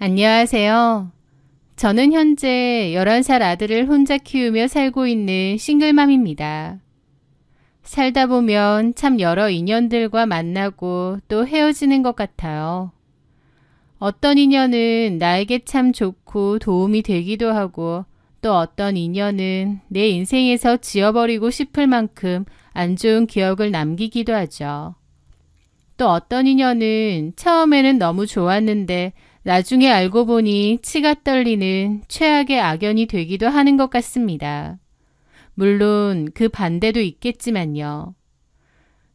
안녕하세요. 저는 현재 11살 아들을 혼자 키우며 살고 있는 싱글맘입니다. 살다 보면 참 여러 인연들과 만나고 또 헤어지는 것 같아요. 어떤 인연은 나에게 참 좋고 도움이 되기도 하고 또 어떤 인연은 내 인생에서 지워버리고 싶을 만큼 안 좋은 기억을 남기기도 하죠. 또 어떤 인연은 처음에는 너무 좋았는데 나중에 알고 보니 치가 떨리는 최악의 악연이 되기도 하는 것 같습니다. 물론 그 반대도 있겠지만요.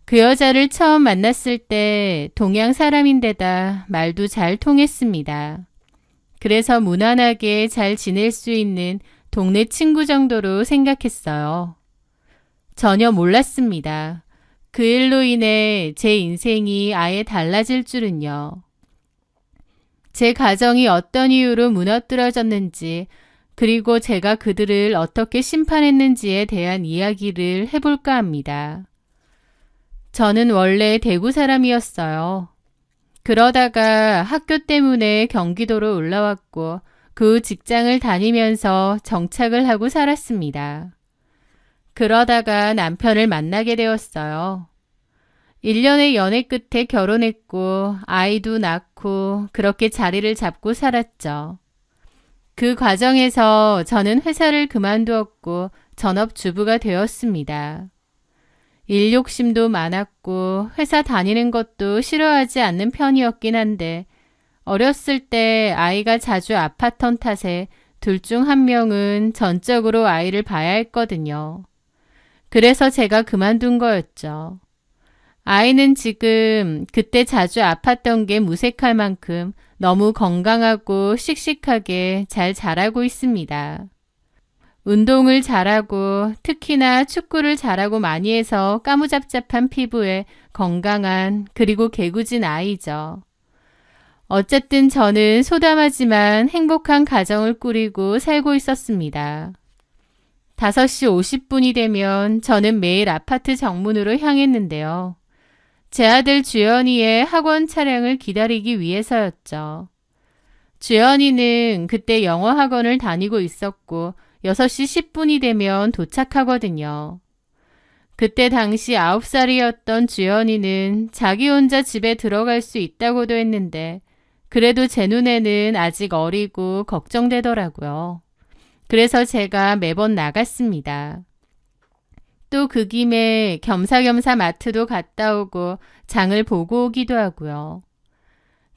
그 여자를 처음 만났을 때 동양 사람인데다 말도 잘 통했습니다. 그래서 무난하게 잘 지낼 수 있는 동네 친구 정도로 생각했어요. 전혀 몰랐습니다. 그 일로 인해 제 인생이 아예 달라질 줄은요. 제 가정이 어떤 이유로 무너뜨려졌는지, 그리고 제가 그들을 어떻게 심판했는지에 대한 이야기를 해볼까 합니다. 저는 원래 대구 사람이었어요. 그러다가 학교 때문에 경기도로 올라왔고, 그 직장을 다니면서 정착을 하고 살았습니다. 그러다가 남편을 만나게 되었어요. 1년의 연애 끝에 결혼했고 아이도 낳고 그렇게 자리를 잡고 살았죠. 그 과정에서 저는 회사를 그만두었고 전업주부가 되었습니다. 일 욕심도 많았고 회사 다니는 것도 싫어하지 않는 편이었긴 한데 어렸을 때 아이가 자주 아팠던 탓에 둘 중 한 명은 전적으로 아이를 봐야 했거든요. 그래서 제가 그만둔 거였죠. 아이는 지금 그때 자주 아팠던 게 무색할 만큼 너무 건강하고 씩씩하게 잘 자라고 있습니다. 운동을 잘하고 특히나 축구를 잘하고 많이 해서 까무잡잡한 피부에 건강한 그리고 개구진 아이죠. 어쨌든 저는 소담하지만 행복한 가정을 꾸리고 살고 있었습니다. 5시 50분이 되면 저는 매일 아파트 정문으로 향했는데요. 제 아들 주연이의 학원 차량을 기다리기 위해서였죠. 주연이는 그때 영어 학원을 다니고 있었고 6시 10분이 되면 도착하거든요. 그때 당시 9살이었던 주연이는 자기 혼자 집에 들어갈 수 있다고도 했는데 그래도 제 눈에는 아직 어리고 걱정되더라고요. 그래서 제가 매번 나갔습니다. 또 그 김에 겸사겸사 마트도 갔다 오고 장을 보고 오기도 하고요.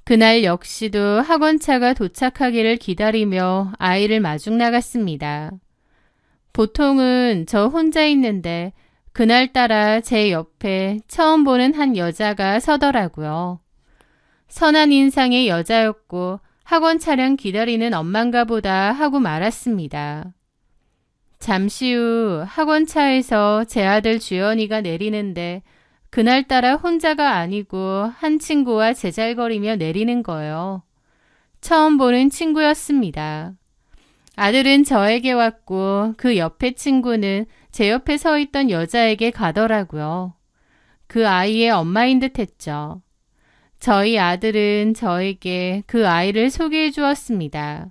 그날 역시도 학원차가 도착하기를 기다리며 아이를 마중 나갔습니다. 보통은 저 혼자 있는데 그날따라 제 옆에 처음 보는 한 여자가 서더라고요. 선한 인상의 여자였고 학원 차량 기다리는 엄만가 보다 하고 말았습니다. 잠시 후 학원차에서 제 아들 주연이가 내리는데 그날따라 혼자가 아니고 한 친구와 제잘거리며 내리는 거예요. 처음 보는 친구였습니다. 아들은 저에게 왔고 그 옆에 친구는 제 옆에 서 있던 여자에게 가더라고요. 그 아이의 엄마인 듯 했죠. 저희 아들은 저에게 그 아이를 소개해 주었습니다.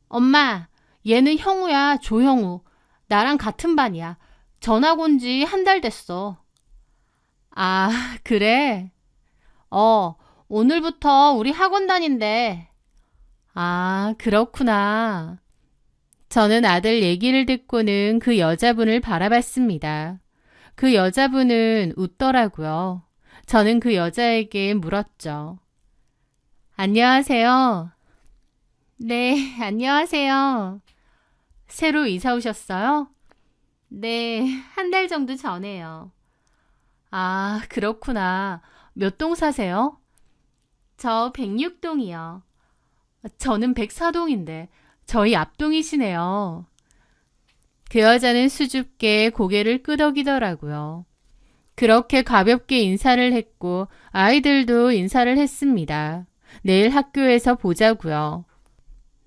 엄마, 얘는 형우야, 조형우. 나랑 같은 반이야. 전학 온 지 한 달 됐어. 아, 그래? 오늘부터 우리 학원 다닌대. 아, 그렇구나. 저는 아들 얘기를 듣고는 그 여자분을 바라봤습니다. 그 여자분은 웃더라고요. 저는 그 여자에게 물었죠. 안녕하세요. 네, 안녕하세요. 새로 이사 오셨어요? 네, 한 달 정도 전에요. 아, 그렇구나. 몇 동 사세요? 저 106동이요. 저는 104동인데 저희 앞동이시네요. 그 여자는 수줍게 고개를 끄덕이더라고요. 그렇게 가볍게 인사를 했고 아이들도 인사를 했습니다. 내일 학교에서 보자고요.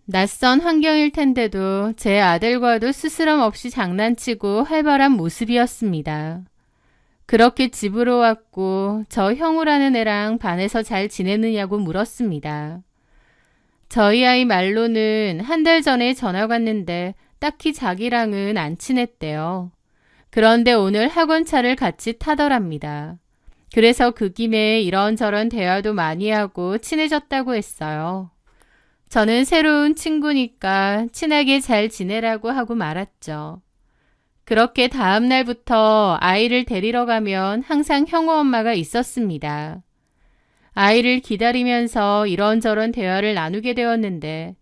낯선 환경일 텐데도 제 아들과도 스스럼 없이 장난치고 활발한 모습이었습니다. 그렇게 집으로 왔고 저 형우라는 애랑 반에서 잘 지내느냐고 물었습니다. 저희 아이 말로는 한 달 전에 전화 왔는데 딱히 자기랑은 안 친했대요. 그런데 오늘 학원차를 같이 타더랍니다. 그래서 그 김에 이런저런 대화도 많이 하고 친해졌다고 했어요. 저는 새로운 친구니까 친하게 잘 지내라고 하고 말았죠. 그렇게 다음 날부터 아이를 데리러 가면 항상 형우 엄마가 있었습니다. 아이를 기다리면서 이런저런 대화를 나누게 되었는데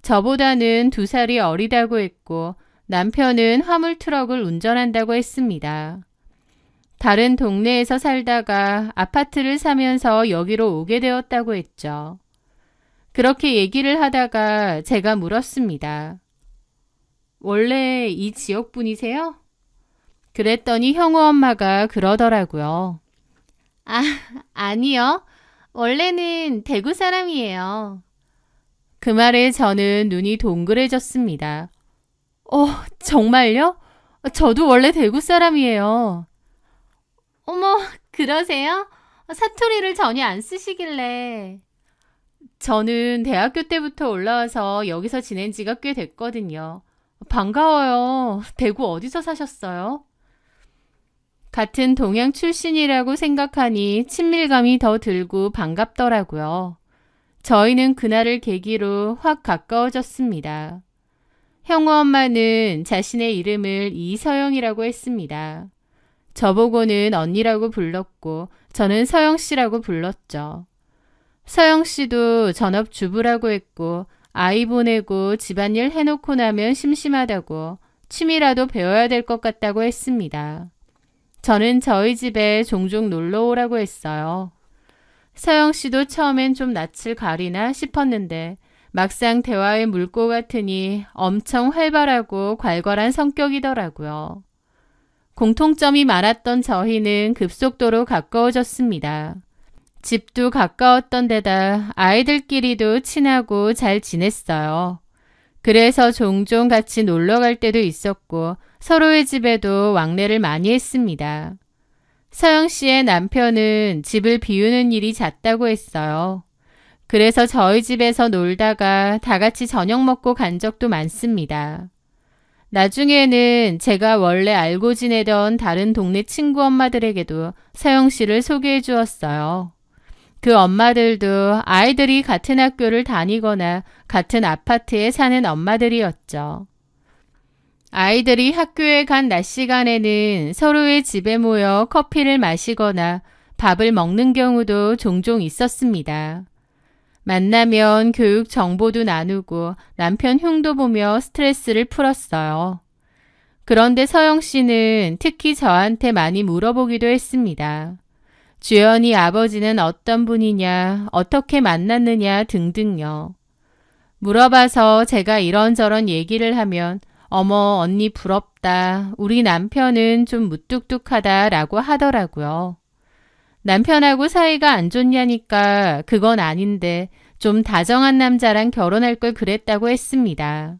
저보다는 2살이 어리다고 했고 남편은 화물 트럭을 운전한다고 했습니다. 다른 동네에서 살다가 아파트를 사면서 여기로 오게 되었다고 했죠. 그렇게 얘기를 하다가 제가 물었습니다. 원래 이 지역 분이세요? 그랬더니 형우 엄마가 그러더라고요. 아, 아니요. 원래는 대구 사람이에요. 그 말에 저는 눈이 동그래졌습니다. 정말요? 저도 원래 대구 사람이에요. 어머, 그러세요? 사투리를 전혀 안 쓰시길래. 저는 대학교 때부터 올라와서 여기서 지낸 지가 꽤 됐거든요. 반가워요. 대구 어디서 사셨어요? 같은 동양 출신이라고 생각하니 친밀감이 더 들고 반갑더라고요. 저희는 그날을 계기로 확 가까워졌습니다. 형우 엄마는 자신의 이름을 이서영이라고 했습니다. 저보고는 언니라고 불렀고 저는 서영 씨라고 불렀죠. 서영 씨도 전업주부라고 했고 아이 보내고 집안일 해놓고 나면 심심하다고 취미라도 배워야 될 것 같다고 했습니다. 저는 저희 집에 종종 놀러 오라고 했어요. 서영 씨도 처음엔 좀 낯을 가리나 싶었는데 막상 대화에 물 것 같으니 엄청 활발하고 괄괄한 성격이더라고요. 공통점이 많았던 저희는 급속도로 가까워졌습니다. 집도 가까웠던 데다 아이들끼리도 친하고 잘 지냈어요. 그래서 종종 같이 놀러 갈 때도 있었고 서로의 집에도 왕래를 많이 했습니다. 서영 씨의 남편은 집을 비우는 일이 잦다고 했어요. 그래서 저희 집에서 놀다가 다 같이 저녁 먹고 간 적도 많습니다. 나중에는 제가 원래 알고 지내던 다른 동네 친구 엄마들에게도 서영 씨를 소개해 주었어요. 그 엄마들도 아이들이 같은 학교를 다니거나 같은 아파트에 사는 엄마들이었죠. 아이들이 학교에 간 낮 시간에는 서로의 집에 모여 커피를 마시거나 밥을 먹는 경우도 종종 있었습니다. 만나면 교육 정보도 나누고 남편 흉도 보며 스트레스를 풀었어요. 그런데 서영 씨는 특히 저한테 많이 물어보기도 했습니다. 주연이 아버지는 어떤 분이냐, 어떻게 만났느냐 등등요. 물어봐서 제가 이런저런 얘기를 하면 어머 언니 부럽다. 우리 남편은 좀 무뚝뚝하다 라고 하더라고요. 남편하고 사이가 안 좋냐니까 그건 아닌데 좀 다정한 남자랑 결혼할 걸 그랬다고 했습니다.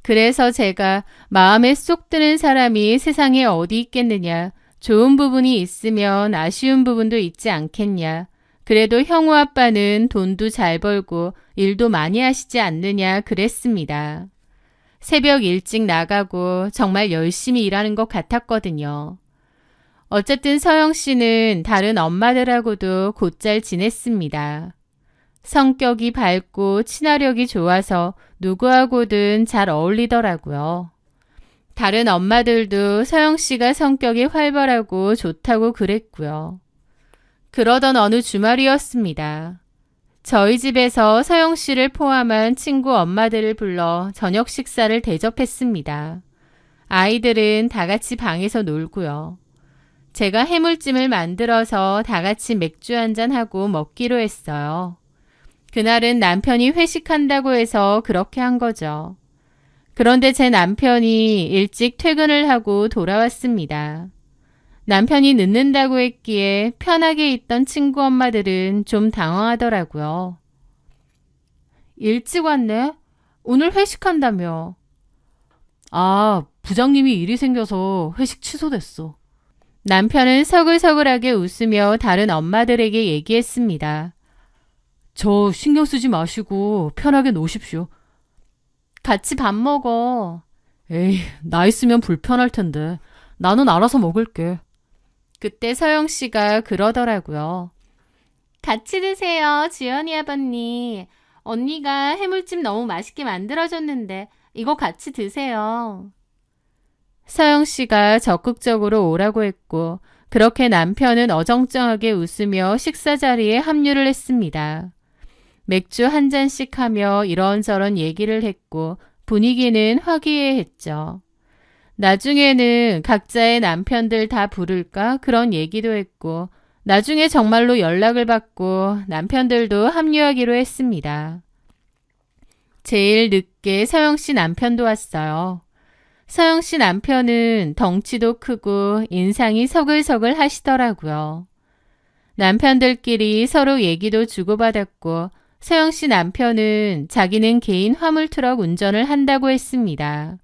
그래서 제가 마음에 쏙 드는 사람이 세상에 어디 있겠느냐. 좋은 부분이 있으면 아쉬운 부분도 있지 않겠냐. 그래도 형우 아빠는 돈도 잘 벌고 일도 많이 하시지 않느냐 그랬습니다. 새벽 일찍 나가고 정말 열심히 일하는 것 같았거든요. 어쨌든 서영 씨는 다른 엄마들하고도 곧잘 지냈습니다. 성격이 밝고 친화력이 좋아서 누구하고든 잘 어울리더라고요. 다른 엄마들도 서영 씨가 성격이 활발하고 좋다고 그랬고요. 그러던 어느 주말이었습니다. 저희 집에서 서영 씨를 포함한 친구 엄마들을 불러 저녁 식사를 대접했습니다. 아이들은 다 같이 방에서 놀고요. 제가 해물찜을 만들어서 다 같이 맥주 한잔하고 먹기로 했어요. 그날은 남편이 회식한다고 해서 그렇게 한 거죠. 그런데 제 남편이 일찍 퇴근을 하고 돌아왔습니다. 남편이 늦는다고 했기에 편하게 있던 친구 엄마들은 좀 당황하더라고요. 일찍 왔네? 오늘 회식한다며. 아, 부장님이 일이 생겨서 회식 취소됐어. 남편은 서글서글하게 웃으며 다른 엄마들에게 얘기했습니다. 저 신경 쓰지 마시고 편하게 노십시오. 같이 밥 먹어. 에이, 나 있으면 불편할 텐데. 나는 알아서 먹을게. 그때 서영 씨가 그러더라고요. 같이 드세요, 주연이 아버님. 언니가 해물찜 너무 맛있게 만들어줬는데 이거 같이 드세요. 서영 씨가 적극적으로 오라고 했고 그렇게 남편은 어정쩡하게 웃으며 식사 자리에 합류를 했습니다. 맥주 한 잔씩 하며 이런저런 얘기를 했고 분위기는 화기애애했죠. 나중에는 각자의 남편들 다 부를까 그런 얘기도 했고 나중에 정말로 연락을 받고 남편들도 합류하기로 했습니다. 제일 늦게 서영 씨 남편도 왔어요. 서영 씨 남편은 덩치도 크고 인상이 서글서글 하시더라고요. 남편들끼리 서로 얘기도 주고받았고 서영 씨 남편은 자기는 개인 화물트럭 운전을 한다고 했습니다.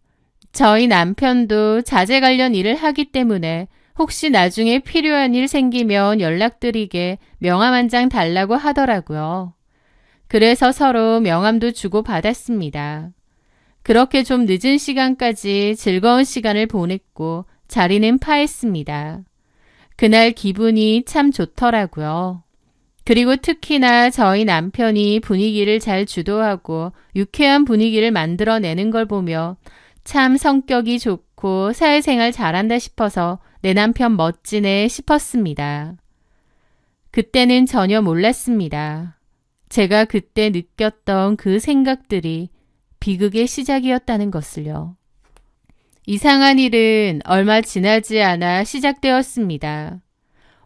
저희 남편도 자재 관련 일을 하기 때문에 혹시 나중에 필요한 일 생기면 연락드리게 명함 한 장 달라고 하더라고요. 그래서 서로 명함도 주고받았습니다. 그렇게 좀 늦은 시간까지 즐거운 시간을 보냈고 자리는 파했습니다. 그날 기분이 참 좋더라고요. 그리고 특히나 저희 남편이 분위기를 잘 주도하고 유쾌한 분위기를 만들어내는 걸 보며 참 성격이 좋고 사회생활 잘한다 싶어서 내 남편 멋지네 싶었습니다. 그때는 전혀 몰랐습니다. 제가 그때 느꼈던 그 생각들이 비극의 시작이었다는 것을요. 이상한 일은 얼마 지나지 않아 시작되었습니다.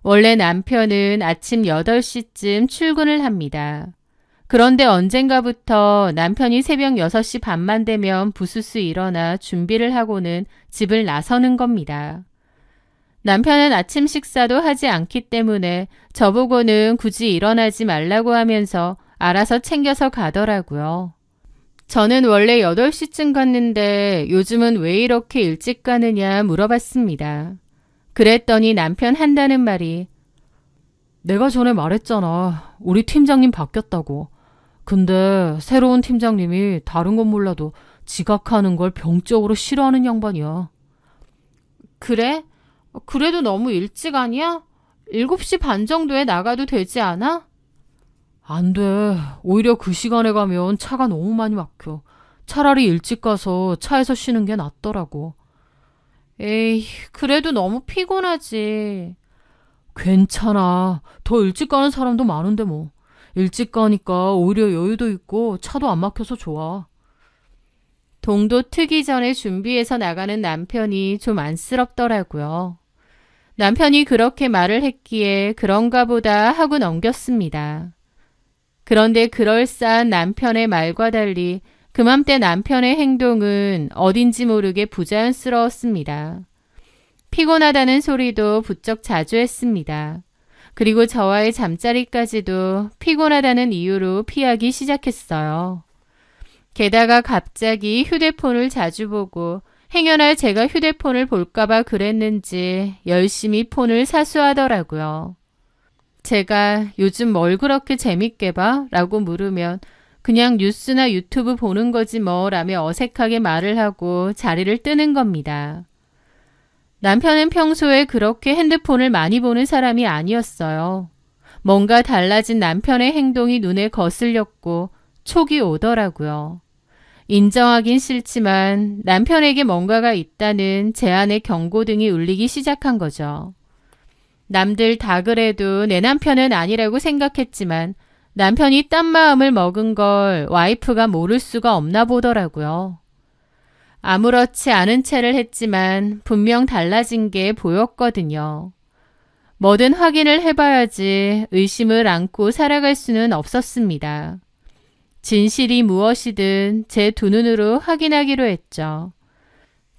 원래 남편은 아침 8시쯤 출근을 합니다. 그런데 언젠가부터 남편이 새벽 6시 반만 되면 부스스 일어나 준비를 하고는 집을 나서는 겁니다. 남편은 아침 식사도 하지 않기 때문에 저보고는 굳이 일어나지 말라고 하면서 알아서 챙겨서 가더라고요. 저는 원래 8시쯤 갔는데 요즘은 왜 이렇게 일찍 가느냐 물어봤습니다. 그랬더니 남편 한다는 말이 내가 전에 말했잖아. 우리 팀장님 바뀌었다고. 근데 새로운 팀장님이 다른 건 몰라도 지각하는 걸 병적으로 싫어하는 양반이야. 그래? 그래도 너무 일찍 아니야? 7시 반 정도에 나가도 되지 않아? 안 돼. 오히려 그 시간에 가면 차가 너무 많이 막혀. 차라리 일찍 가서 차에서 쉬는 게 낫더라고. 에이, 그래도 너무 피곤하지. 괜찮아. 더 일찍 가는 사람도 많은데 뭐. 일찍 가니까 오히려 여유도 있고 차도 안 막혀서 좋아. 동도 트기 전에 준비해서 나가는 남편이 좀 안쓰럽더라고요. 남편이 그렇게 말을 했기에 그런가 보다 하고 넘겼습니다. 그런데 그럴싸한 남편의 말과 달리 그맘때 남편의 행동은 어딘지 모르게 부자연스러웠습니다. 피곤하다는 소리도 부쩍 자주 했습니다. 그리고 저와의 잠자리까지도 피곤하다는 이유로 피하기 시작했어요. 게다가 갑자기 휴대폰을 자주 보고 행여나 제가 휴대폰을 볼까봐 그랬는지 열심히 폰을 사수하더라고요. 제가 요즘 뭘 그렇게 재밌게 봐? 라고 물으면 그냥 뉴스나 유튜브 보는 거지 뭐 라며 어색하게 말을 하고 자리를 뜨는 겁니다. 남편은 평소에 그렇게 핸드폰을 많이 보는 사람이 아니었어요. 뭔가 달라진 남편의 행동이 눈에 거슬렸고 촉이 오더라고요. 인정하긴 싫지만 남편에게 뭔가가 있다는 제 안의 경고등이 울리기 시작한 거죠. 남들 다 그래도 내 남편은 아니라고 생각했지만 남편이 딴 마음을 먹은 걸 와이프가 모를 수가 없나 보더라고요. 아무렇지 않은 채를 했지만 분명 달라진 게 보였거든요. 뭐든 확인을 해봐야지 의심을 안고 살아갈 수는 없었습니다. 진실이 무엇이든 제 두 눈으로 확인하기로 했죠.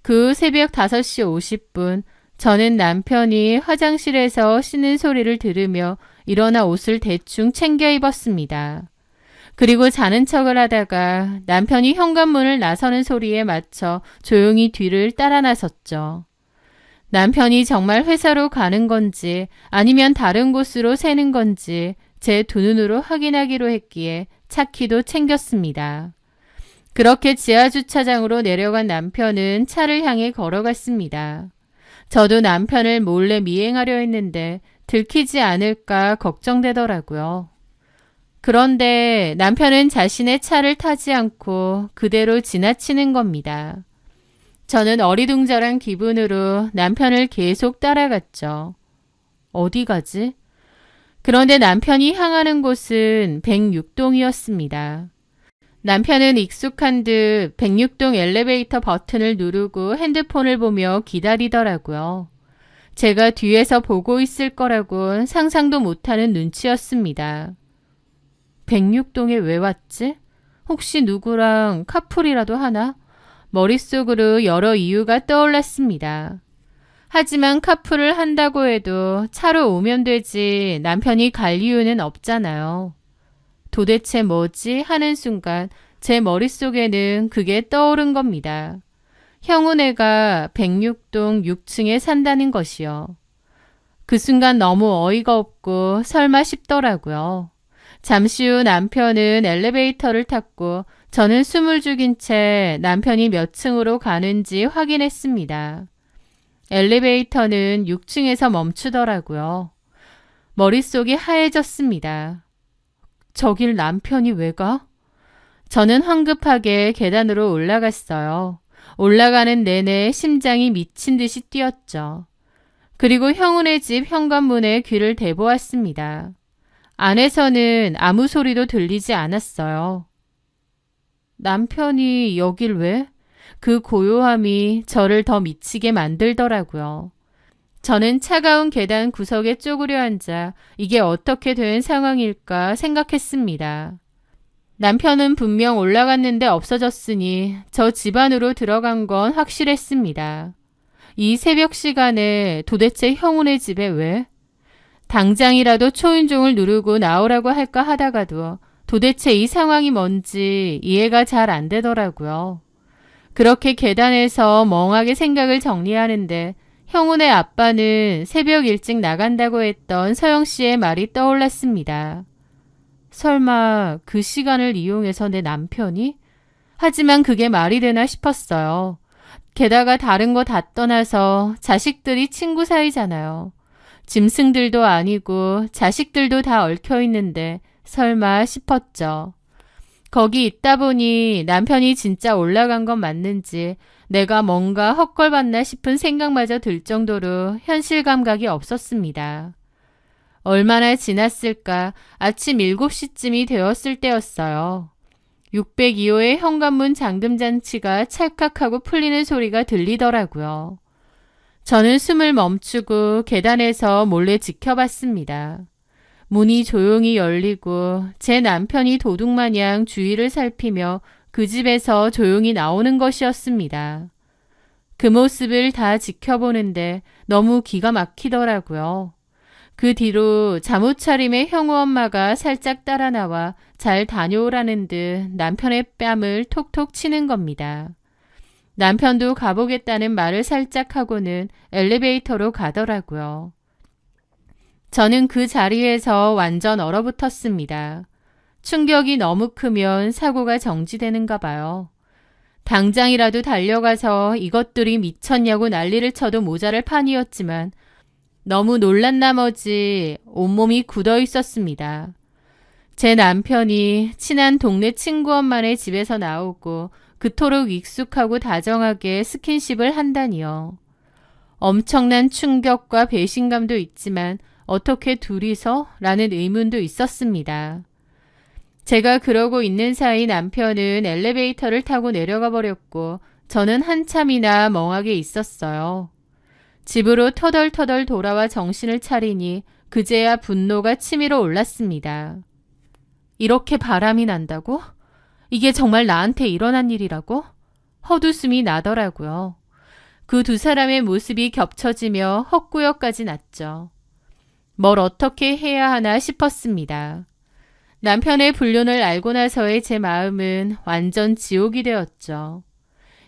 그 새벽 5시 50분 저는 남편이 화장실에서 씻는 소리를 들으며 일어나 옷을 대충 챙겨 입었습니다. 그리고 자는 척을 하다가 남편이 현관문을 나서는 소리에 맞춰 조용히 뒤를 따라 나섰죠. 남편이 정말 회사로 가는 건지 아니면 다른 곳으로 새는 건지 제 두 눈으로 확인하기로 했기에 차키도 챙겼습니다. 그렇게 지하주차장으로 내려간 남편은 차를 향해 걸어갔습니다. 저도 남편을 몰래 미행하려 했는데 들키지 않을까 걱정되더라고요. 그런데 남편은 자신의 차를 타지 않고 그대로 지나치는 겁니다. 저는 어리둥절한 기분으로 남편을 계속 따라갔죠. 어디 가지? 그런데 남편이 향하는 곳은 106동이었습니다. 남편은 익숙한 듯 106동 엘리베이터 버튼을 누르고 핸드폰을 보며 기다리더라고요. 제가 뒤에서 보고 있을 거라곤 상상도 못하는 눈치였습니다. 106동에 왜 왔지? 혹시 누구랑 카풀이라도 하나? 머릿속으로 여러 이유가 떠올랐습니다. 하지만 카풀을 한다고 해도 차로 오면 되지 남편이 갈 이유는 없잖아요. 도대체 뭐지 하는 순간 제 머릿속에는 그게 떠오른 겁니다. 형우네가 106동 6층에 산다는 것이요. 그 순간 너무 어이가 없고 설마 싶더라고요. 잠시 후 남편은 엘리베이터를 탔고 저는 숨을 죽인 채 남편이 몇 층으로 가는지 확인했습니다. 엘리베이터는 6층에서 멈추더라고요. 머릿속이 하얘졌습니다. 저길 남편이 왜 가? 저는 황급하게 계단으로 올라갔어요. 올라가는 내내 심장이 미친 듯이 뛰었죠. 그리고 형우네 집 현관문에 귀를 대보았습니다. 안에서는 아무 소리도 들리지 않았어요. 남편이 여길 왜? 그 고요함이 저를 더 미치게 만들더라고요. 저는 차가운 계단 구석에 쪼그려 앉아 이게 어떻게 된 상황일까 생각했습니다. 남편은 분명 올라갔는데 없어졌으니 저 집 안으로 들어간 건 확실했습니다. 이 새벽 시간에 도대체 형우네 집에 왜? 당장이라도 초인종을 누르고 나오라고 할까 하다가도 도대체 이 상황이 뭔지 이해가 잘 안 되더라고요. 그렇게 계단에서 멍하게 생각을 정리하는데 형우네 아빠는 새벽 일찍 나간다고 했던 서영 씨의 말이 떠올랐습니다. 설마 그 시간을 이용해서 내 남편이? 하지만 그게 말이 되나 싶었어요. 게다가 다른 거 다 떠나서 자식들이 친구 사이잖아요. 짐승들도 아니고 자식들도 다 얽혀 있는데 설마 싶었죠. 거기 있다 보니 남편이 진짜 올라간 건 맞는지 내가 뭔가 헛걸봤나 싶은 생각마저 들 정도로 현실 감각이 없었습니다. 얼마나 지났을까? 아침 7시쯤이 되었을 때였어요. 602호의 현관문 잠금장치가 찰칵하고 풀리는 소리가 들리더라고요. 저는 숨을 멈추고 계단에서 몰래 지켜봤습니다. 문이 조용히 열리고 제 남편이 도둑마냥 주위를 살피며 그 집에서 조용히 나오는 것이었습니다. 그 모습을 다 지켜보는데 너무 기가 막히더라고요. 그 뒤로 잠옷차림의 형우 엄마가 살짝 따라 나와 잘 다녀오라는 듯 남편의 뺨을 톡톡 치는 겁니다. 남편도 가보겠다는 말을 살짝 하고는 엘리베이터로 가더라고요. 저는 그 자리에서 완전 얼어붙었습니다. 충격이 너무 크면 사고가 정지되는가 봐요. 당장이라도 달려가서 이것들이 미쳤냐고 난리를 쳐도 모자랄 판이었지만 너무 놀란 나머지 온몸이 굳어 있었습니다. 제 남편이 친한 동네 친구 엄마네 집에서 나오고 그토록 익숙하고 다정하게 스킨십을 한다니요. 엄청난 충격과 배신감도 있지만 어떻게 둘이서? 라는 의문도 있었습니다. 제가 그러고 있는 사이 남편은 엘리베이터를 타고 내려가 버렸고 저는 한참이나 멍하게 있었어요. 집으로 터덜터덜 돌아와 정신을 차리니 그제야 분노가 치밀어 올랐습니다. 이렇게 바람이 난다고? 이게 정말 나한테 일어난 일이라고? 헛웃음이 나더라고요. 그 두 사람의 모습이 겹쳐지며 헛구역까지 났죠. 뭘 어떻게 해야 하나 싶었습니다. 남편의 불륜을 알고 나서의 제 마음은 완전 지옥이 되었죠.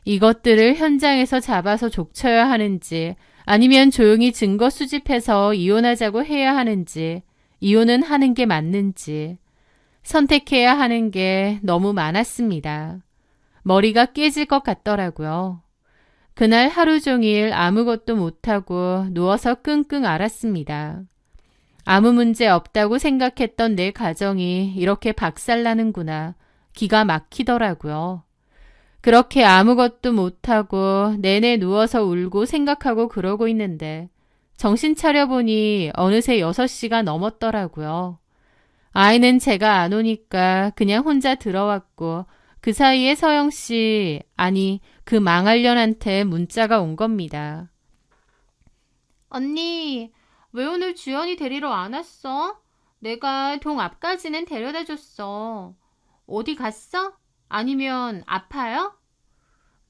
이것들을 현장에서 잡아서 족쳐야 하는지 아니면 조용히 증거 수집해서 이혼하자고 해야 하는지 이혼은 하는 게 맞는지 선택해야 하는 게 너무 많았습니다. 머리가 깨질 것 같더라고요. 그날 하루 종일 아무것도 못하고 누워서 끙끙 앓았습니다. 아무 문제 없다고 생각했던 내 가정이 이렇게 박살나는구나. 기가 막히더라고요. 그렇게 아무것도 못하고 내내 누워서 울고 생각하고 그러고 있는데 정신 차려보니 어느새 6시가 넘었더라고요. 아이는 제가 안 오니까 그냥 혼자 들어왔고 그 사이에 서영 씨, 아니 그 망할년한테 문자가 온 겁니다. 언니, 왜 오늘 주연이 데리러 안 왔어? 내가 동 앞까지는 데려다 줬어. 어디 갔어? 아니면 아파요?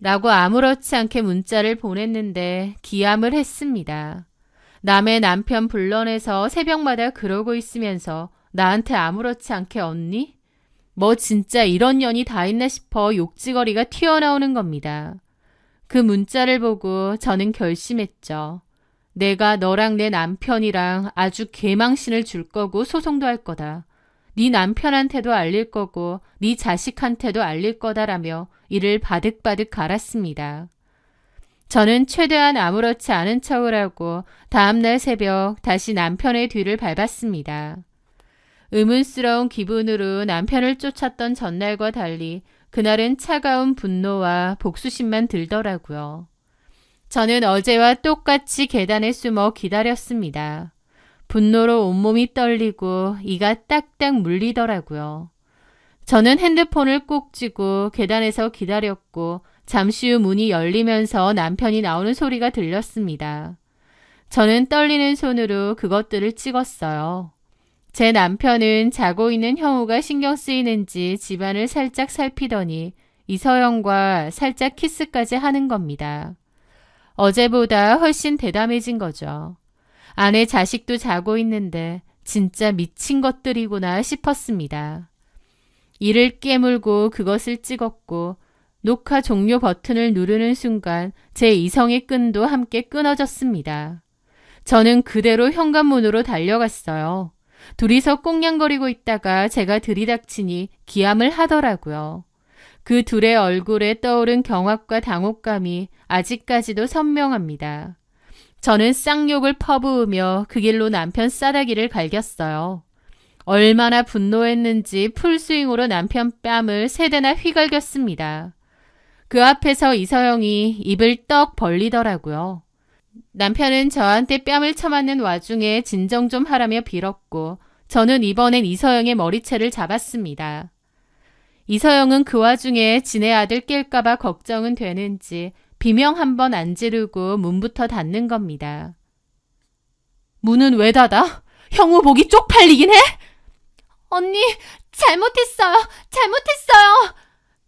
라고 아무렇지 않게 문자를 보냈는데 기함을 했습니다. 남의 남편 불러내서 새벽마다 그러고 있으면서 나한테 아무렇지 않게 언니? 뭐 진짜 이런 년이 다 있나 싶어 욕지거리가 튀어나오는 겁니다. 그 문자를 보고 저는 결심했죠. 내가 너랑 내 남편이랑 아주 개망신을 줄 거고 소송도 할 거다. 네 남편한테도 알릴 거고 네 자식한테도 알릴 거다라며 이를 바득바득 갈았습니다. 저는 최대한 아무렇지 않은 척을 하고 다음날 새벽 다시 남편의 뒤를 밟았습니다. 의문스러운 기분으로 남편을 쫓았던 전날과 달리 그날은 차가운 분노와 복수심만 들더라고요. 저는 어제와 똑같이 계단에 숨어 기다렸습니다. 분노로 온몸이 떨리고 이가 딱딱 물리더라고요. 저는 핸드폰을 꼭 쥐고 계단에서 기다렸고 잠시 후 문이 열리면서 남편이 나오는 소리가 들렸습니다. 저는 떨리는 손으로 그것들을 찍었어요. 제 남편은 자고 있는 형우가 신경 쓰이는지 집안을 살짝 살피더니 이서영과 살짝 키스까지 하는 겁니다. 어제보다 훨씬 대담해진 거죠. 아내 자식도 자고 있는데 진짜 미친 것들이구나 싶었습니다. 이를 깨물고 그것을 찍었고 녹화 종료 버튼을 누르는 순간 제 이성의 끈도 함께 끊어졌습니다. 저는 그대로 현관문으로 달려갔어요. 둘이서 꽁냥거리고 있다가 제가 들이닥치니 기함을 하더라고요. 그 둘의 얼굴에 떠오른 경악과 당혹감이 아직까지도 선명합니다. 저는 쌍욕을 퍼부으며 그 길로 남편 싸다기를 갈겼어요. 얼마나 분노했는지 풀스윙으로 남편 뺨을 3대나 휘갈겼습니다. 그 앞에서 이서영이 입을 떡 벌리더라고요. 남편은 저한테 뺨을 쳐맞는 와중에 진정 좀 하라며 빌었고 저는 이번엔 이서영의 머리채를 잡았습니다. 이서영은 그 와중에 지네 아들 깰까봐 걱정은 되는지 비명 한 번 안 지르고 문부터 닫는 겁니다. 문은 왜 닫아? 형우 목이 쪽팔리긴 해? 언니, 잘못했어요.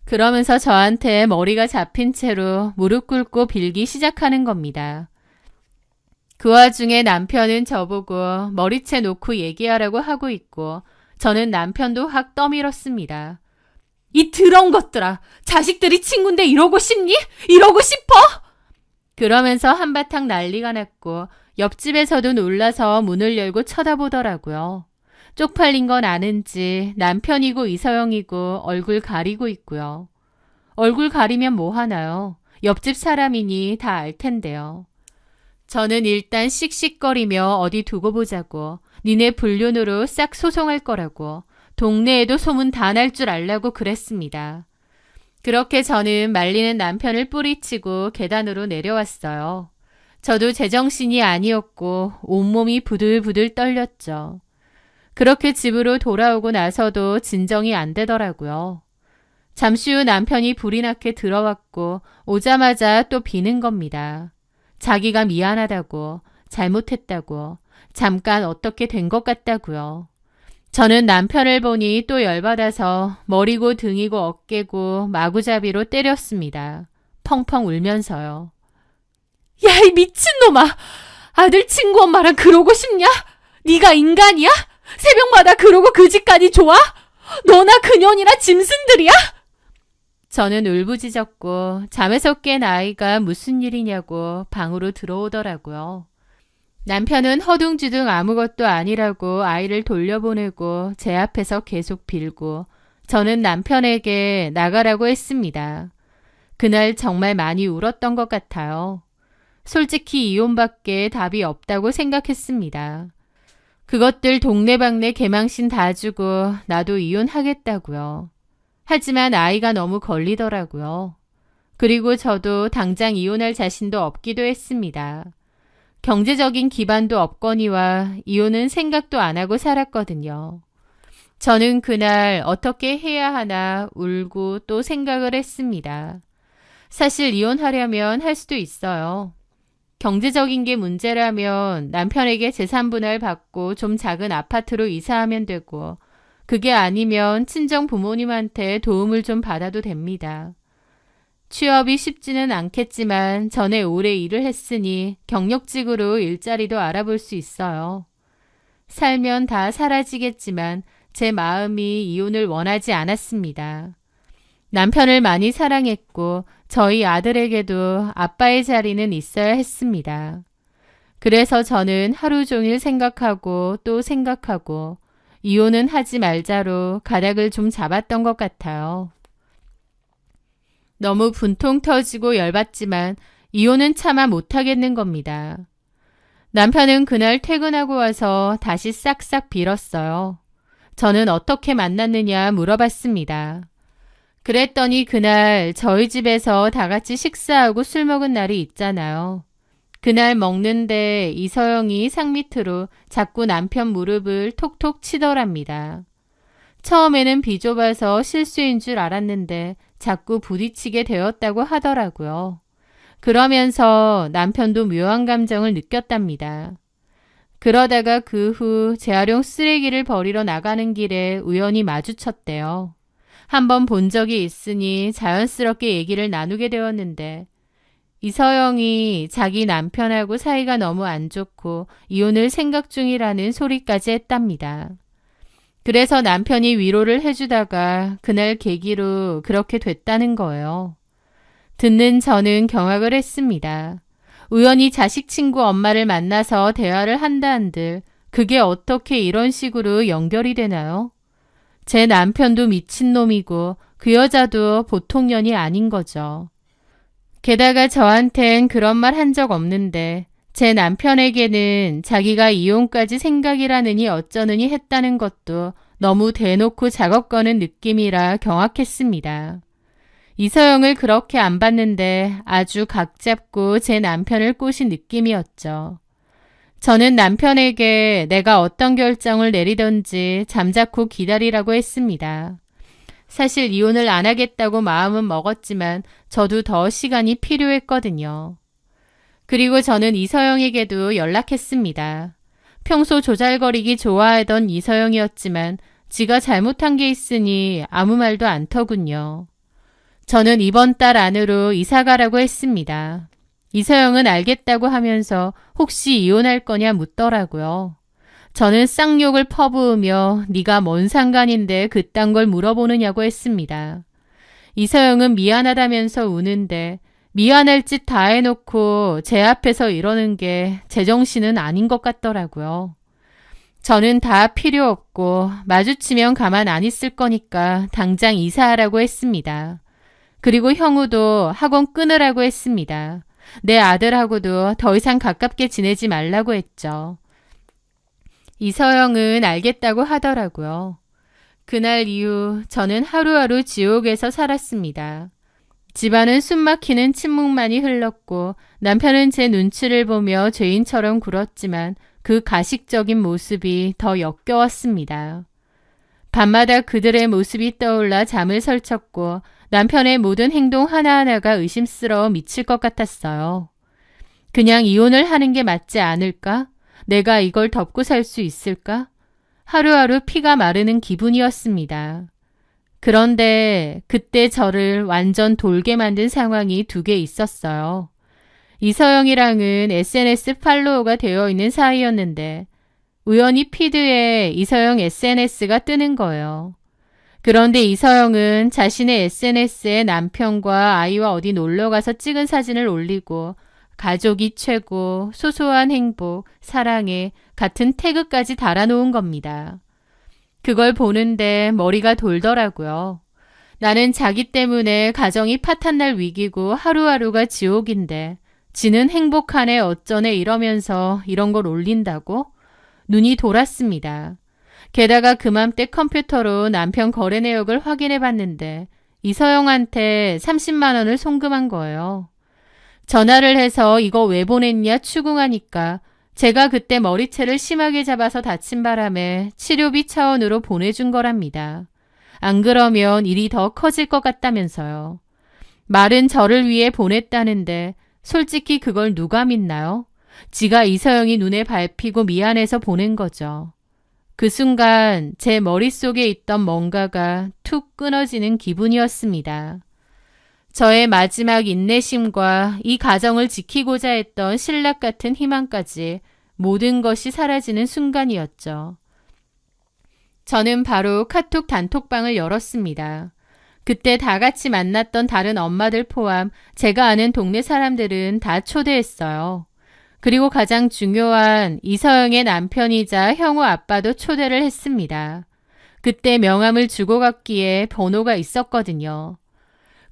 그러면서 저한테 머리가 잡힌 채로 무릎 꿇고 빌기 시작하는 겁니다. 그 와중에 남편은 저보고 머리채 놓고 얘기하라고 하고 있고 저는 남편도 확 떠밀었습니다. 이 더러운 것들아, 자식들이 친구인데 이러고 싶니? 이러고 싶어? 그러면서 한바탕 난리가 났고 옆집에서도 놀라서 문을 열고 쳐다보더라고요. 쪽팔린 건 아는지 남편이고 이서영이고 얼굴 가리고 있고요. 얼굴 가리면 뭐 하나요? 옆집 사람이니 다 알 텐데요. 저는 일단 씩씩거리며 어디 두고 보자고 니네 불륜으로 싹 소송할 거라고 동네에도 소문 다 날 줄 알라고 그랬습니다. 그렇게 저는 말리는 남편을 뿌리치고 계단으로 내려왔어요. 저도 제정신이 아니었고 온몸이 부들부들 떨렸죠. 그렇게 집으로 돌아오고 나서도 진정이 안 되더라고요. 잠시 후 남편이 불이 나게 들어왔고 오자마자 또 비는 겁니다. 자기가 미안하다고, 잘못했다고, 잠깐 어떻게 된 것 같다고요. 저는 남편을 보니 또 열받아서 머리고 등이고 어깨고 마구잡이로 때렸습니다. 펑펑 울면서요. 야, 이 미친놈아! 아들 친구 엄마랑 그러고 싶냐? 네가 인간이야? 새벽마다 그러고 그 집까지 좋아? 너나 그년이나 짐승들이야? 저는 울부짖었고 잠에서 깬 아이가 무슨 일이냐고 방으로 들어오더라고요. 남편은 허둥지둥 아무것도 아니라고 아이를 돌려보내고 제 앞에서 계속 빌고 저는 남편에게 나가라고 했습니다. 그날 정말 많이 울었던 것 같아요. 솔직히 이혼밖에 답이 없다고 생각했습니다. 그것들 동네방네 개망신 다 주고 나도 이혼하겠다고요. 하지만 아이가 너무 걸리더라고요. 그리고 저도 당장 이혼할 자신도 없기도 했습니다. 경제적인 기반도 없거니와 이혼은 생각도 안 하고 살았거든요. 저는 그날 어떻게 해야 하나 울고 또 생각을 했습니다. 사실 이혼하려면 할 수도 있어요. 경제적인 게 문제라면 남편에게 재산분할 받고 좀 작은 아파트로 이사하면 되고, 그게 아니면 친정 부모님한테 도움을 좀 받아도 됩니다. 취업이 쉽지는 않겠지만 전에 오래 일을 했으니 경력직으로 일자리도 알아볼 수 있어요. 살면 다 사라지겠지만 제 마음이 이혼을 원하지 않았습니다. 남편을 많이 사랑했고 저희 아들에게도 아빠의 자리는 있어야 했습니다. 그래서 저는 하루 종일 생각하고 또 생각하고 이혼은 하지 말자로 가닥을 좀 잡았던 것 같아요. 너무 분통 터지고 열받지만 이혼은 차마 못하겠는 겁니다. 남편은 그날 퇴근하고 와서 다시 싹싹 빌었어요. 저는 어떻게 만났느냐 물어봤습니다. 그랬더니 그날 저희 집에서 다 같이 식사하고 술 먹은 날이 있잖아요. 그날 먹는데 이서영이 상밑으로 자꾸 남편 무릎을 톡톡 치더랍니다. 처음에는 비좁아서 실수인 줄 알았는데 자꾸 부딪히게 되었다고 하더라고요. 그러면서 남편도 묘한 감정을 느꼈답니다. 그러다가 그 후 재활용 쓰레기를 버리러 나가는 길에 우연히 마주쳤대요. 한번 본 적이 있으니 자연스럽게 얘기를 나누게 되었는데 이서영이 자기 남편하고 사이가 너무 안 좋고 이혼을 생각 중이라는 소리까지 했답니다. 그래서 남편이 위로를 해주다가 그날 계기로 그렇게 됐다는 거예요. 듣는 저는 경악을 했습니다. 우연히 자식 친구 엄마를 만나서 대화를 한다 한들 그게 어떻게 이런 식으로 연결이 되나요? 제 남편도 미친놈이고 그 여자도 보통 년이 아닌 거죠. 게다가 저한텐 그런 말 한 적 없는데 제 남편에게는 자기가 이혼까지 생각이라느니 어쩌느니 했다는 것도 너무 대놓고 작업 거는 느낌이라 경악했습니다. 이서영을 그렇게 안 봤는데 아주 각 잡고 제 남편을 꼬신 느낌이었죠. 저는 남편에게 내가 어떤 결정을 내리던지 잠자코 기다리라고 했습니다. 사실 이혼을 안 하겠다고 마음은 먹었지만 저도 더 시간이 필요했거든요. 그리고 저는 이서영에게도 연락했습니다. 평소 조잘거리기 좋아하던 이서영이었지만 지가 잘못한 게 있으니 아무 말도 않더군요. 저는 이번 달 안으로 이사가라고 했습니다. 이서영은 알겠다고 하면서 혹시 이혼할 거냐 묻더라고요. 저는 쌍욕을 퍼부으며 네가 뭔 상관인데 그딴 걸 물어보느냐고 했습니다. 이서영은 미안하다면서 우는데 미안할 짓 다 해놓고 제 앞에서 이러는 게 제정신은 아닌 것 같더라고요. 저는 다 필요 없고 마주치면 가만 안 있을 거니까 당장 이사하라고 했습니다. 그리고 형우도 학원 끊으라고 했습니다. 내 아들하고도 더 이상 가깝게 지내지 말라고 했죠. 이서영은 알겠다고 하더라고요. 그날 이후 저는 하루하루 지옥에서 살았습니다. 집안은 숨막히는 침묵만이 흘렀고 남편은 제 눈치를 보며 죄인처럼 굴었지만 그 가식적인 모습이 더 역겨웠습니다. 밤마다 그들의 모습이 떠올라 잠을 설쳤고 남편의 모든 행동 하나하나가 의심스러워 미칠 것 같았어요. 그냥 이혼을 하는 게 맞지 않을까? 내가 이걸 덮고 살 수 있을까? 하루하루 피가 마르는 기분이었습니다. 그런데 그때 저를 완전 돌게 만든 상황이 두 개 있었어요. 이서영이랑은 SNS 팔로워가 되어 있는 사이였는데 우연히 피드에 이서영 SNS가 뜨는 거예요. 그런데 이서영은 자신의 SNS에 남편과 아이와 어디 놀러가서 찍은 사진을 올리고 가족이 최고, 소소한 행복, 사랑에 같은 태그까지 달아놓은 겁니다. 그걸 보는데 머리가 돌더라고요. 나는 자기 때문에 가정이 파탄날 위기고 하루하루가 지옥인데 지는 행복하네 어쩌네 이러면서 이런 걸 올린다고? 눈이 돌았습니다. 게다가 그맘때 컴퓨터로 남편 거래 내역을 확인해 봤는데 이서영한테 30만 원을 송금한 거예요. 전화를 해서 이거 왜 보냈냐 추궁하니까 제가 그때 머리채를 심하게 잡아서 다친 바람에 치료비 차원으로 보내준 거랍니다. 안 그러면 일이 더 커질 것 같다면서요. 말은 저를 위해 보냈다는데 솔직히 그걸 누가 믿나요? 지가 이서영이 눈에 밟히고 미안해서 보낸 거죠. 그 순간 제 머릿속에 있던 뭔가가 툭 끊어지는 기분이었습니다. 저의 마지막 인내심과 이 가정을 지키고자 했던 신락 같은 희망까지 모든 것이 사라지는 순간이었죠. 저는 바로 카톡 단톡방을 열었습니다. 그때 다 같이 만났던 다른 엄마들 포함 제가 아는 동네 사람들은 다 초대했어요. 그리고 가장 중요한 이서영의 남편이자 형우 아빠도 초대를 했습니다. 그때 명함을 주고 갔기에 번호가 있었거든요.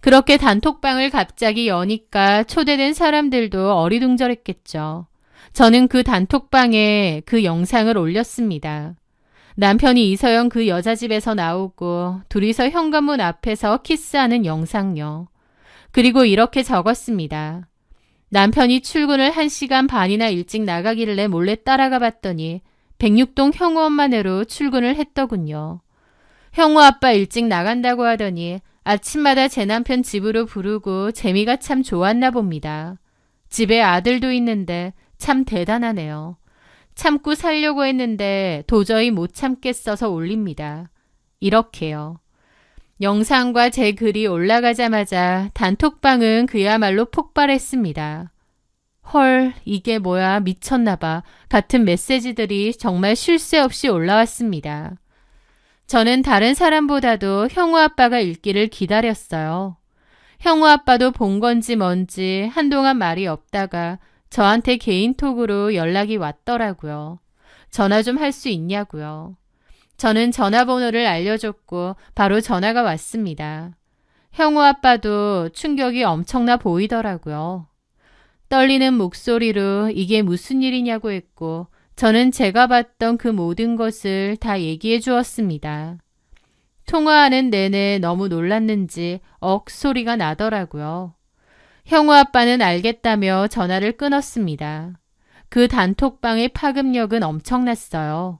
그렇게 단톡방을 갑자기 여니까 초대된 사람들도 어리둥절했겠죠. 저는 그 단톡방에 그 영상을 올렸습니다. 남편이 이서영 그 여자 집에서 나오고 둘이서 현관문 앞에서 키스하는 영상요. 그리고 이렇게 적었습니다. 남편이 출근을 1시간 반이나 일찍 나가길래 몰래 따라가 봤더니 106동 형우 엄마네로 출근을 했더군요. 형우 아빠 일찍 나간다고 하더니 아침마다 제 남편 집으로 부르고 재미가 참 좋았나 봅니다. 집에 아들도 있는데 참 대단하네요. 참고 살려고 했는데 도저히 못 참겠어서 올립니다. 이렇게요. 영상과 제 글이 올라가자마자 단톡방은 그야말로 폭발했습니다. 헐, 이게 뭐야, 미쳤나봐 같은 메시지들이 정말 쉴 새 없이 올라왔습니다. 저는 다른 사람보다도 형우 아빠가 읽기를 기다렸어요. 형우 아빠도 본 건지 뭔지 한동안 말이 없다가 저한테 개인톡으로 연락이 왔더라고요. 전화 좀 할 수 있냐고요. 저는 전화번호를 알려줬고 바로 전화가 왔습니다. 형우 아빠도 충격이 엄청나 보이더라고요. 떨리는 목소리로 이게 무슨 일이냐고 했고 저는 제가 봤던 그 모든 것을 다 얘기해 주었습니다. 통화하는 내내 너무 놀랐는지 억 소리가 나더라고요. 형우 아빠는 알겠다며 전화를 끊었습니다. 그 단톡방의 파급력은 엄청났어요.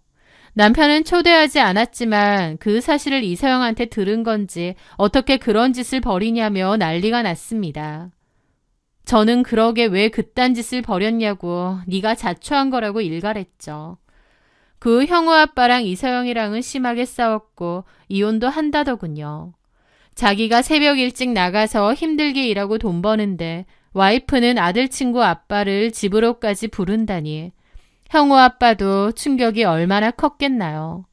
남편은 초대하지 않았지만 그 사실을 이서영한테 들은 건지 어떻게 그런 짓을 벌이냐며 난리가 났습니다. 저는 그러게 왜 그딴 짓을 벌였냐고 네가 자초한 거라고 일갈했죠. 그 형우 아빠랑 이서영이랑은 심하게 싸웠고 이혼도 한다더군요. 자기가 새벽 일찍 나가서 힘들게 일하고 돈 버는데 와이프는 아들 친구 아빠를 집으로까지 부른다니 형우 아빠도 충격이 얼마나 컸겠나요.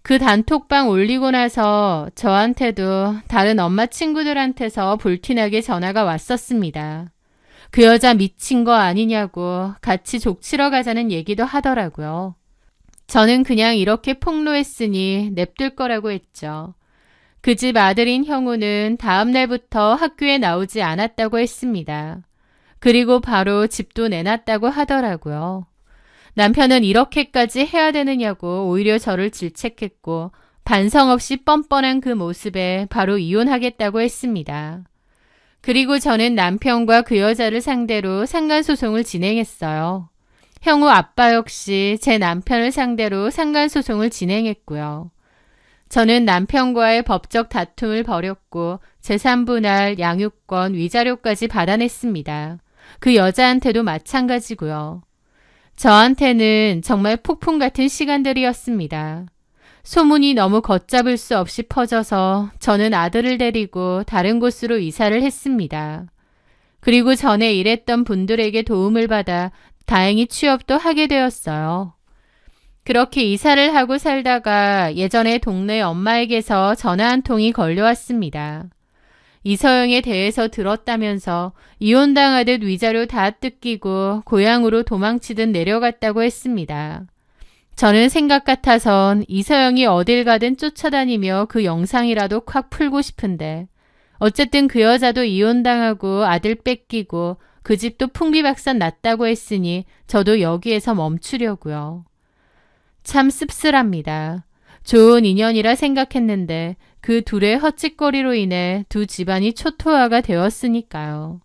그 단톡방 올리고 나서 저한테도 다른 엄마 친구들한테서 불티나게 전화가 왔었습니다. 그 여자 미친 거 아니냐고 같이 족치러 가자는 얘기도 하더라고요. 저는 그냥 이렇게 폭로했으니 냅둘 거라고 했죠. 그 집 아들인 형우는 다음 날부터 학교에 나오지 않았다고 했습니다. 그리고 바로 집도 내놨다고 하더라고요. 남편은 이렇게까지 해야 되느냐고 오히려 저를 질책했고 반성 없이 뻔뻔한 그 모습에 바로 이혼하겠다고 했습니다. 그리고 저는 남편과 그 여자를 상대로 상간소송을 진행했어요. 형우 아빠 역시 제 남편을 상대로 상간소송을 진행했고요. 저는 남편과의 법적 다툼을 벌였고 재산분할, 양육권, 위자료까지 받아냈습니다. 그 여자한테도 마찬가지고요. 저한테는 정말 폭풍 같은 시간들이었습니다. 소문이 너무 걷잡을 수 없이 퍼져서 저는 아들을 데리고 다른 곳으로 이사를 했습니다. 그리고 전에 일했던 분들에게 도움을 받아 다행히 취업도 하게 되었어요. 그렇게 이사를 하고 살다가 예전에 동네 엄마에게서 전화 한 통이 걸려왔습니다. 이서영에 대해서 들었다면서 이혼당하듯 위자료 다 뜯기고 고향으로 도망치듯 내려갔다고 했습니다. 저는 생각 같아선 이서영이 어딜 가든 쫓아다니며 그 영상이라도 콱 풀고 싶은데 어쨌든 그 여자도 이혼당하고 아들 뺏기고 그 집도 풍비박산 났다고 했으니 저도 여기에서 멈추려고요. 참 씁쓸합니다. 좋은 인연이라 생각했는데 그 둘의 헛짓거리로 인해 두 집안이 초토화가 되었으니까요.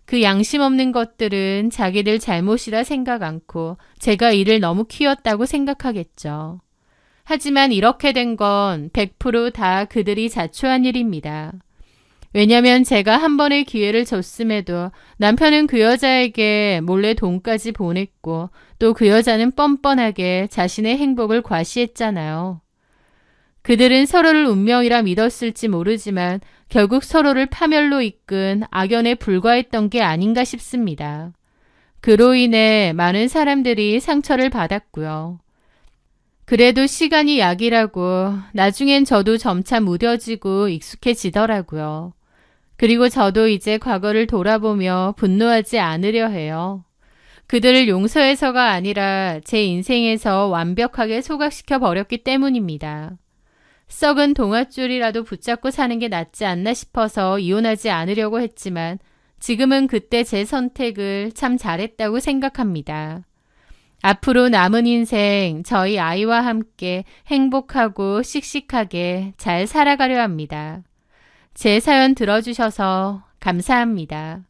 그 양심 없는 것들은 자기들 잘못이라 생각 않고 제가 이를 너무 키웠다고 생각하겠죠. 하지만 이렇게 된 건 100% 그들이 자초한 일입니다. 왜냐면 제가 한 번의 기회를 줬음에도 남편은 그 여자에게 몰래 돈까지 보냈고 또 그 여자는 뻔뻔하게 자신의 행복을 과시했잖아요. 그들은 서로를 운명이라 믿었을지 모르지만 결국 서로를 파멸로 이끈 악연에 불과했던 게 아닌가 싶습니다. 그로 인해 많은 사람들이 상처를 받았고요. 그래도 시간이 약이라고 나중엔 저도 점차 무뎌지고 익숙해지더라고요. 그리고 저도 이제 과거를 돌아보며 분노하지 않으려 해요. 그들을 용서해서가 아니라 제 인생에서 완벽하게 소각시켜 버렸기 때문입니다. 썩은 동아줄이라도 붙잡고 사는 게 낫지 않나 싶어서 이혼하지 않으려고 했지만 지금은 그때 제 선택을 참 잘했다고 생각합니다. 앞으로 남은 인생 저희 아이와 함께 행복하고 씩씩하게 잘 살아가려 합니다. 제 사연 들어주셔서 감사합니다.